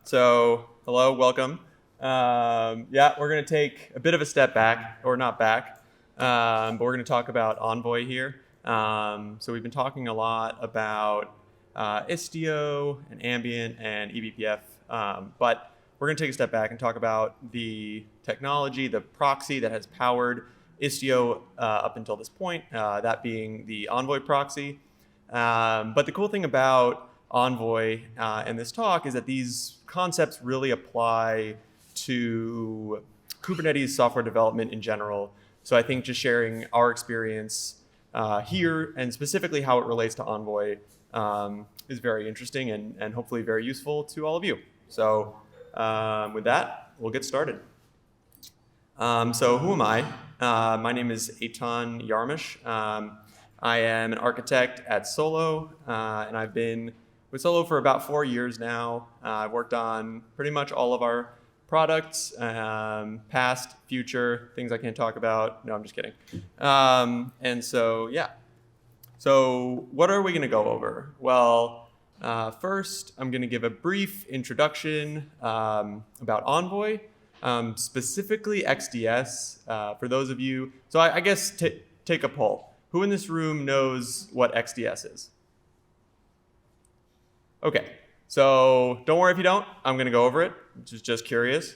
So hello, welcome. Yeah, we're going to take a bit of a step back, or not back, but we're going to talk about Envoy here. So we've been talking a lot about Istio and Ambient and eBPF, but we're going to take a step back and talk about the technology, the proxy that has powered Istio up until this point, that being the Envoy proxy. But the cool thing about Envoy in this talk is that these concepts really apply to Kubernetes software development in general. So I think just sharing our experience here and specifically how it relates to Envoy is very interesting and hopefully very useful to all of you. So with that, we'll get started. So who am I? My name is Eitan Yarmush. I am an architect at Solo, and I've been with Solo for about 4 years now. I've worked on pretty much all of our products, past, future, things I can't talk about. No, I'm just kidding. And so, yeah. So what are we going to go over? Well, first, I'm going to give a brief introduction about Envoy, specifically XDS. For those of you, so I guess take a poll. Who in this room knows what XDS is? Okay, so don't worry if you don't. I'm going to go over it, just curious.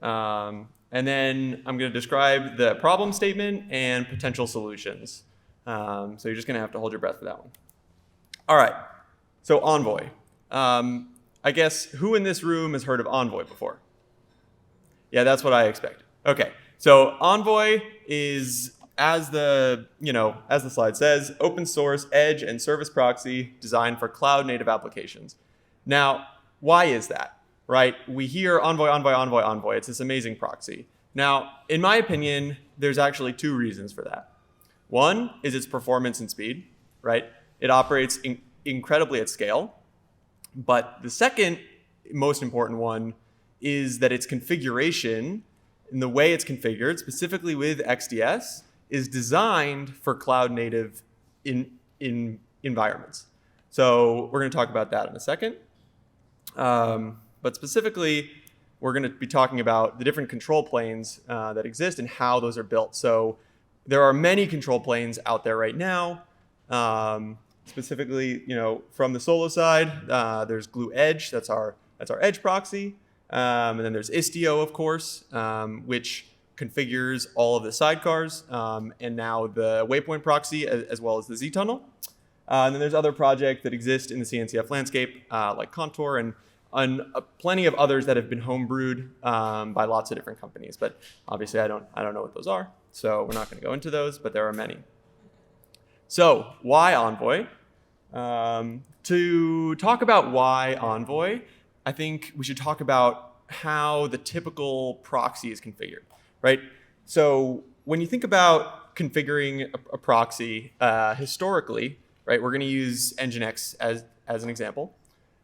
And then I'm going to describe the problem statement and potential solutions. So you're just going to have to hold your breath for that one. All right, so Envoy. I guess who in this room has heard of Envoy before? Yeah, that's what I expected. Okay, so Envoy is, as the slide says, open source edge and service proxy designed for cloud native applications. Now, why is that, right? We hear Envoy, Envoy, Envoy, Envoy. It's this amazing proxy. Now, in my opinion, there's actually two reasons for that. One is its performance and speed, right? It operates incredibly at scale. But the second most important one is that its configuration and the way it's configured, specifically with XDS, is designed for cloud native in environments. So we're going to talk about that in a second. But specifically, we're going to be talking about the different control planes that exist and how those are built. So there are many control planes out there right now. Specifically, from the Solo side, there's Gloo Edge. That's our edge proxy. And then there's Istio, of course, which configures all of the sidecars, and now the waypoint proxy as well as the Z-tunnel. And then there's other projects that exist in the CNCF landscape, like Contour and plenty of others that have been homebrewed by lots of different companies. But obviously, I don't know what those are, so we're not going to go into those. But there are many. So why Envoy? To talk about why Envoy, I think we should talk about how the typical proxy is configured. Right. So when you think about configuring a proxy historically, right, we're going to use Nginx as an example.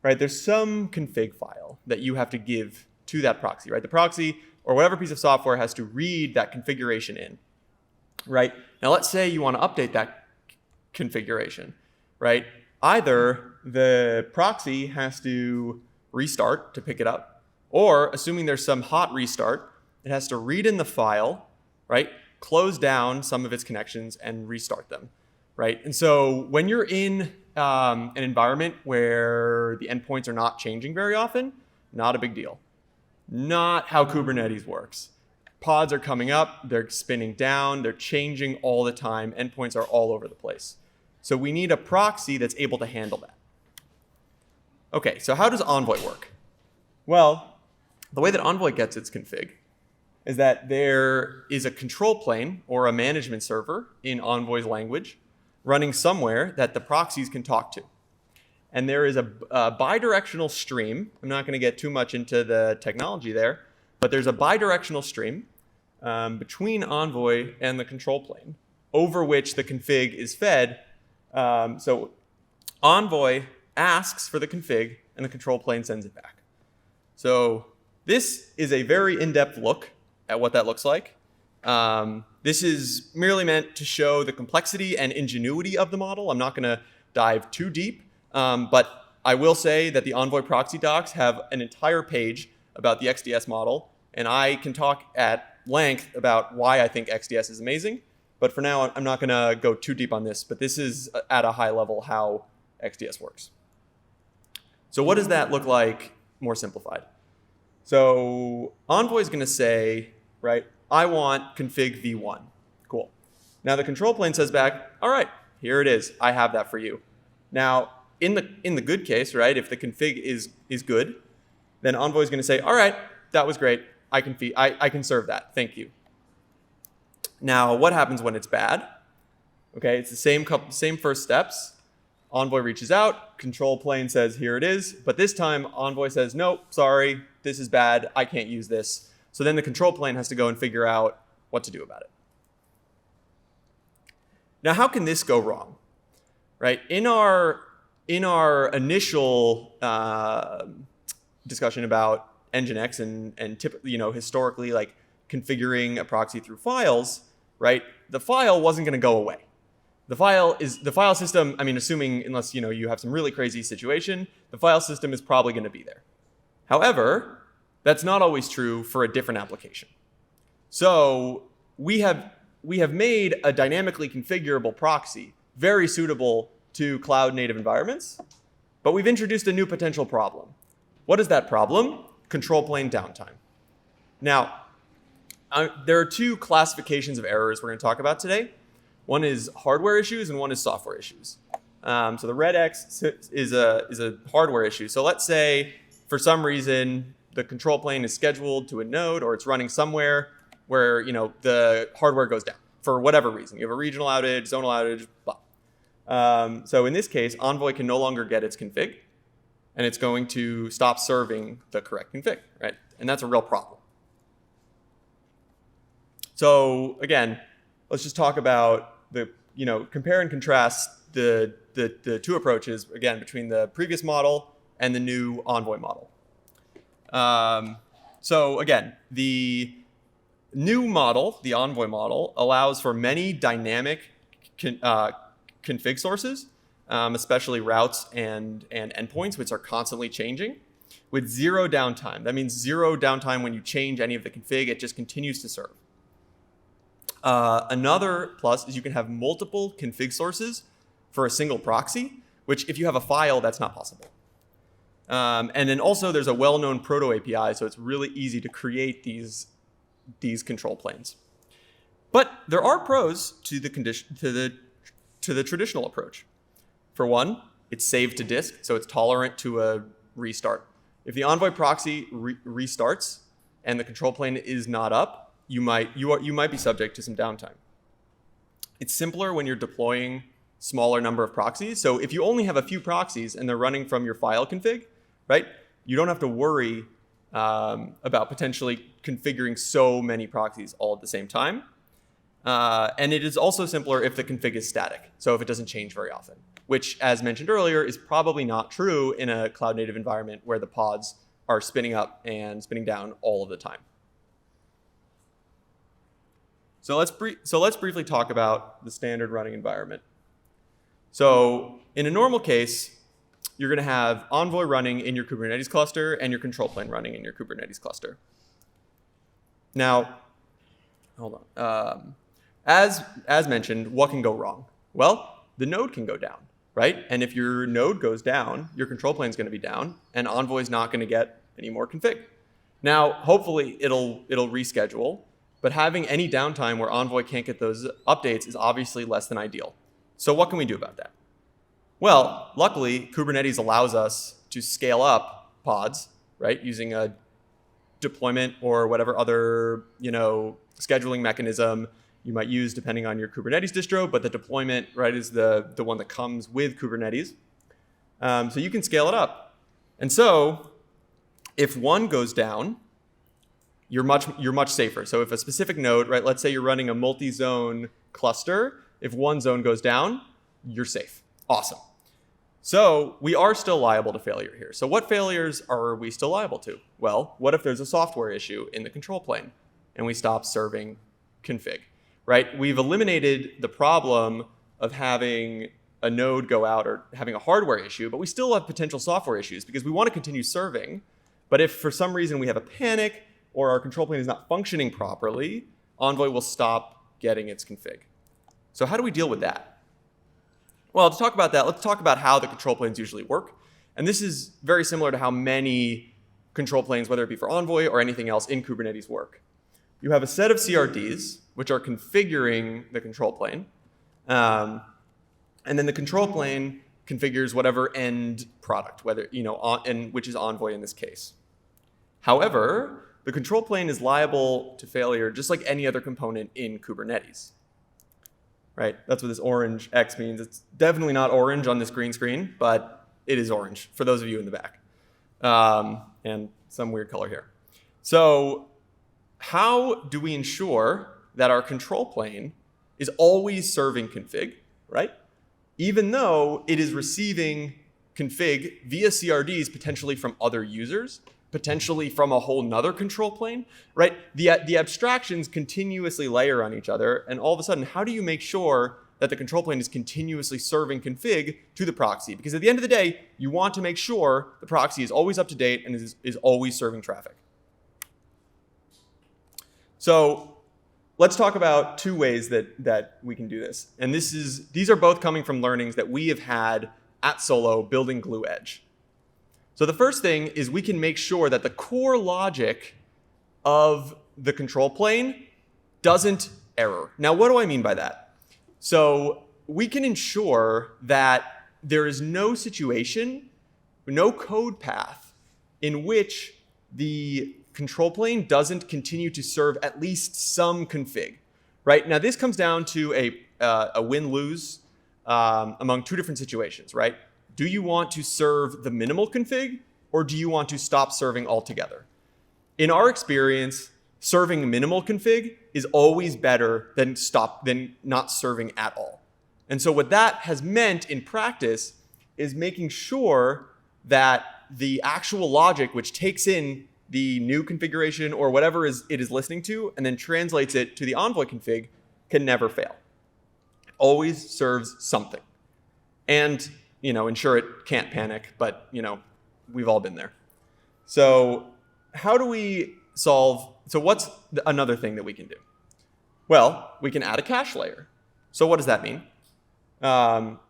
Right. There's some config file that you have to give to that proxy. Right. The proxy or whatever piece of software has to read that configuration in. Right. Now, let's say you want to update that configuration. Right. Either the proxy has to restart to pick it up, or assuming there's some hot restart, it has to read in the file, right? Close down some of its connections and restart them, right? And so when you're in an environment where the endpoints are not changing very often, not a big deal. Not how Kubernetes works. Pods are coming up, they're spinning down, they're changing all the time. Endpoints are all over the place. So we need a proxy that's able to handle that. Okay, so how does Envoy work? Well, the way that Envoy gets its config is that there is a control plane or a management server in Envoy's language running somewhere that the proxies can talk to. And there is a bidirectional stream. I'm not going to get too much into the technology there, but there's a bidirectional stream between Envoy and the control plane over which the config is fed. So Envoy asks for the config and the control plane sends it back. So this is a very in-depth look at what that looks like. This is merely meant to show the complexity and ingenuity of the model. I'm not going to dive too deep, but I will say that the Envoy proxy docs have an entire page about the XDS model, and I can talk at length about why I think XDS is amazing. But for now, I'm not going to go too deep on this, but this is at a high level how XDS works. So what does that look like more simplified? So Envoy is going to say, right, I want config v1. Cool. Now the control plane says back, all right, here it is. I have that for you. Now, in the good case, right, if the config is good, then Envoy is going to say, all right, that was great. I can serve that. Thank you. Now, what happens when it's bad? Okay, it's the same first steps. Envoy reaches out. Control plane says, here it is. But this time, Envoy says, nope, sorry, this is bad. I can't use this. So then the control plane has to go and figure out what to do about it. Now, how can this go wrong? Right? In our initial discussion about Nginx and historically like configuring a proxy through files, right? The file wasn't going to go away. The file system. I mean, assuming unless you have some really crazy situation, the file system is probably going to be there. However, that's not always true for a different application. So we have made a dynamically configurable proxy very suitable to cloud native environments, but we've introduced a new potential problem. What is that problem? Control plane downtime. Now, there are two classifications of errors we're going to talk about today. One is hardware issues and one is software issues. So the red X is a hardware issue. So let's say for some reason the control plane is scheduled to a node or it's running somewhere where the hardware goes down for whatever reason. You have a regional outage, zonal outage, blah. So in this case, Envoy can no longer get its config, and it's going to stop serving the correct config, right? And that's a real problem. So again, let's just talk about compare and contrast the two approaches again between the previous model and the new Envoy model. So again, the new model, the Envoy model, allows for many dynamic config sources, especially routes and endpoints, which are constantly changing, with zero downtime. That means zero downtime when you change any of the config. It just continues to serve. Another plus is you can have multiple config sources for a single proxy, which if you have a file, that's not possible. And then also there's a well-known proto API, so it's really easy to create these control planes. But there are pros to the traditional approach. For one, it's saved to disk, so it's tolerant to a restart. If the Envoy proxy restarts and the control plane is not up, you might be subject to some downtime. It's simpler when you're deploying smaller number of proxies. So if you only have a few proxies and they're running from your file config, right? You don't have to worry about potentially configuring so many proxies all at the same time. And it is also simpler if the config is static, so if it doesn't change very often, which, as mentioned earlier, is probably not true in a cloud-native environment where the pods are spinning up and spinning down all of the time. So let's briefly talk about the standard running environment. So in a normal case, you're going to have Envoy running in your Kubernetes cluster and your control plane running in your Kubernetes cluster. Now, hold on. As mentioned, what can go wrong? Well, the node can go down, right? And if your node goes down, your control plane is going to be down, and Envoy is not going to get any more config. Now, hopefully, it'll reschedule, but having any downtime where Envoy can't get those updates is obviously less than ideal. So what can we do about that? Well, luckily, Kubernetes allows us to scale up pods, right, using a deployment or whatever other scheduling mechanism you might use depending on your Kubernetes distro, but the deployment, right, is the one that comes with Kubernetes. So you can scale it up. And so if one goes down, you're much safer. So if a specific node, right, let's say you're running a multi-zone cluster, if one zone goes down, you're safe. Awesome. So we are still liable to failure here. So what failures are we still liable to? Well, what if there's a software issue in the control plane and we stop serving config, right? We've eliminated the problem of having a node go out or having a hardware issue, but we still have potential software issues because we want to continue serving. But if for some reason we have a panic or our control plane is not functioning properly, Envoy will stop getting its config. So how do we deal with that? Well, to talk about that, let's talk about how the control planes usually work. And this is very similar to how many control planes, whether it be for Envoy or anything else in Kubernetes, work. You have a set of CRDs, which are configuring the control plane. And then the control plane configures whatever end product, whether, which is Envoy in this case. However, the control plane is liable to failure just like any other component in Kubernetes. Right? That's what this orange X means. It's definitely not orange on this green screen, but it is orange for those of you in the back. And some weird color here. So how do we ensure that our control plane is always serving config, right? Even though it is receiving config via CRDs potentially from other users, potentially from a whole nother control plane, right? The abstractions continuously layer on each other, and all of a sudden, how do you make sure that the control plane is continuously serving config to the proxy? Because at the end of the day, you want to make sure the proxy is always up to date and is always serving traffic. So let's talk about two ways that we can do this. And these are both coming from learnings that we have had at Solo building Gloo Edge. So the first thing is we can make sure that the core logic of the control plane doesn't error. Now, what do I mean by that? So we can ensure that there is no situation, no code path in which the control plane doesn't continue to serve at least some config, right? Now, this comes down to a win-lose among two different situations, right? Do you want to serve the minimal config, or do you want to stop serving altogether? In our experience, serving minimal config is always better than not serving at all. And so what that has meant in practice is making sure that the actual logic, which takes in the new configuration or whatever it is listening to, and then translates it to the Envoy config, can never fail. Always serves something. And ensure it can't panic, but we've all been there. So how do we solve? So what's another thing that we can do? Well, we can add a cache layer. So what does that mean?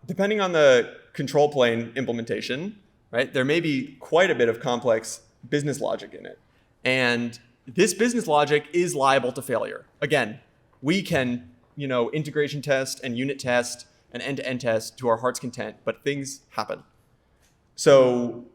Depending on the control plane implementation, right, there may be quite a bit of complex business logic in it. And this business logic is liable to failure. Again, we can, integration test and unit test and end-to-end test to our heart's content, but things happen. So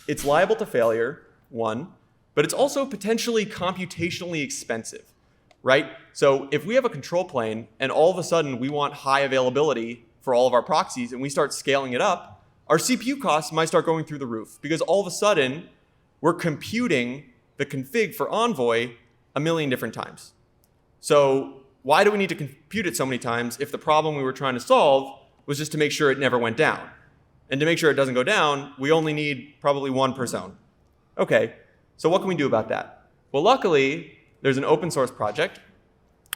it's liable to failure, one, but it's also potentially computationally expensive, right? So if we have a control plane and all of a sudden we want high availability for all of our proxies and we start scaling it up, our CPU costs might start going through the roof because all of a sudden we're computing the config for Envoy a million different times. So why do we need to compute it so many times if the problem we were trying to solve was just to make sure it never went down? And to make sure it doesn't go down, we only need probably one per zone. Okay, so what can we do about that? Well, luckily, there's an open source project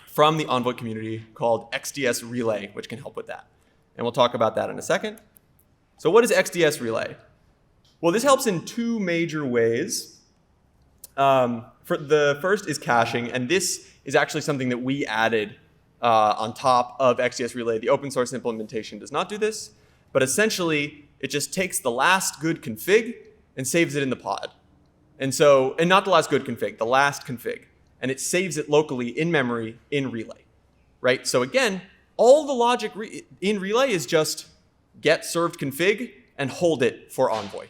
from the Envoy community called XDS Relay, which can help with that. And we'll talk about that in a second. So what is XDS Relay? Well, this helps in two major ways. For the first is caching, and this is actually something that we added on top of XDS Relay. The open source implementation does not do this, but essentially it just takes the last good config and saves it in the pod. And not the last good config, the last config. And it saves it locally in memory in Relay, right? So again, all the logic in Relay is just get served config and hold it for Envoy.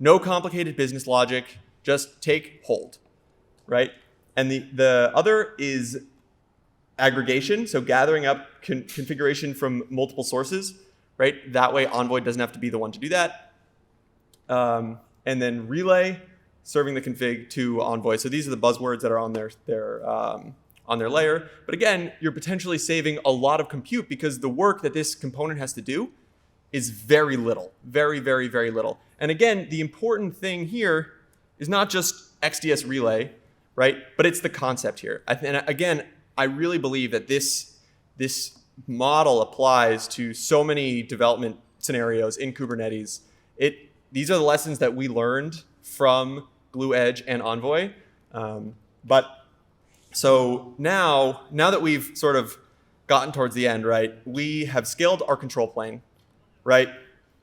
No complicated business logic, just take, hold, right? And the other is aggregation, so gathering up configuration from multiple sources, right? That way Envoy doesn't have to be the one to do that. And then Relay, serving the config to Envoy. So these are the buzzwords that are on their layer. But again, you're potentially saving a lot of compute because the work that this component has to do is very little, very, very, very little. And again, the important thing here is not just XDS Relay, right? But it's the concept here. And again, I really believe that this model applies to so many development scenarios in Kubernetes. These are the lessons that we learned from Gloo Edge and Envoy. So now that we've sort of gotten towards the end, right, we have scaled our control plane, right?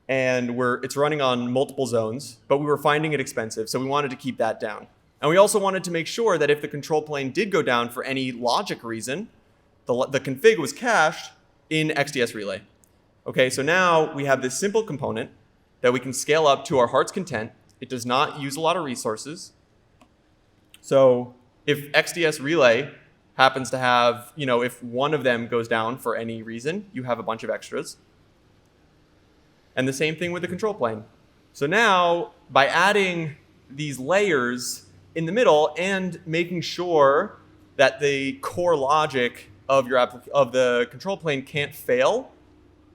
And it's running on multiple zones, but we were finding it expensive, so we wanted to keep that down. And we also wanted to make sure that if the control plane did go down for any logic reason, the config was cached in XDS relay. Okay, so now we have this simple component that we can scale up to our heart's content. It does not use a lot of resources. So if XDS relay happens to have, if one of them goes down for any reason, you have a bunch of extras. And the same thing with the control plane. So now, by adding these layers in the middle and making sure that the core logic of the control plane can't fail,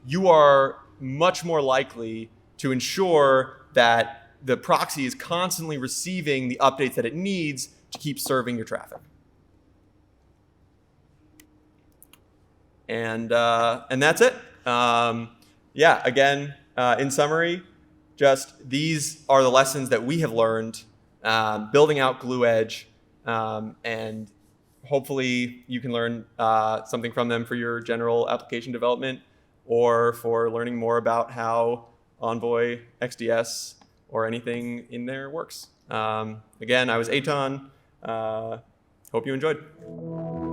you are much more likely to ensure that the proxy is constantly receiving the updates that it needs to keep serving your traffic. And that's it. Again, in summary, just these are the lessons that we have learned building out Gloo Edge, and hopefully you can learn something from them for your general application development or for learning more about how Envoy, XDS, or anything in there works. Again, I was Eitan. Hope you enjoyed.